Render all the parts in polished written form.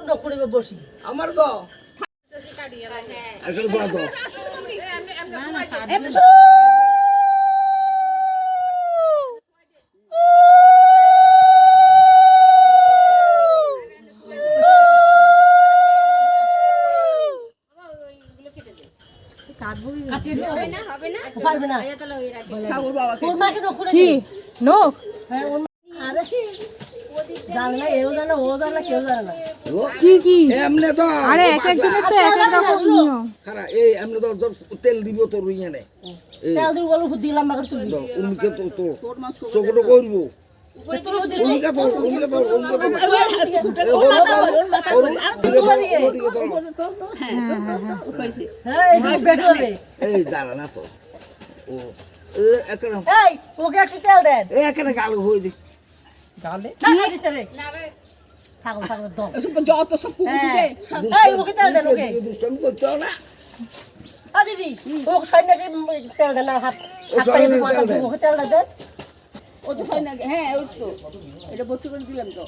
নকরে বসি আমার তো এখন বড় তো কি নোক কি কি এমনে তো আরে এক একজনের তো এক এক রকম নিয়ম খারা এই এমনে তো তেল দিব তোর ইয়ে উনকে তো তো সবটা করব উনকে তো এই জানা না তো ও একরা ওকে একটু তেল দেন একরা গাল হই দি গালে না দিছে রে না রে পাগল পাগল দম যত সব কুকুর দে এই ওকে তেল দেন ওকে দুষ্টম করছো না আ দিদি ও সৈন্যকে তেল দেন না হাত ওকে তেল দেন ও তো হয় না হ্যাঁ ওই তো এটা ভর্তি করে দিলাম তো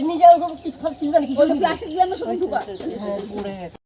নিজে কিছু চিন্তা কিছু প্লাস্টিক দিলাম না সব ঢুকা পড়ে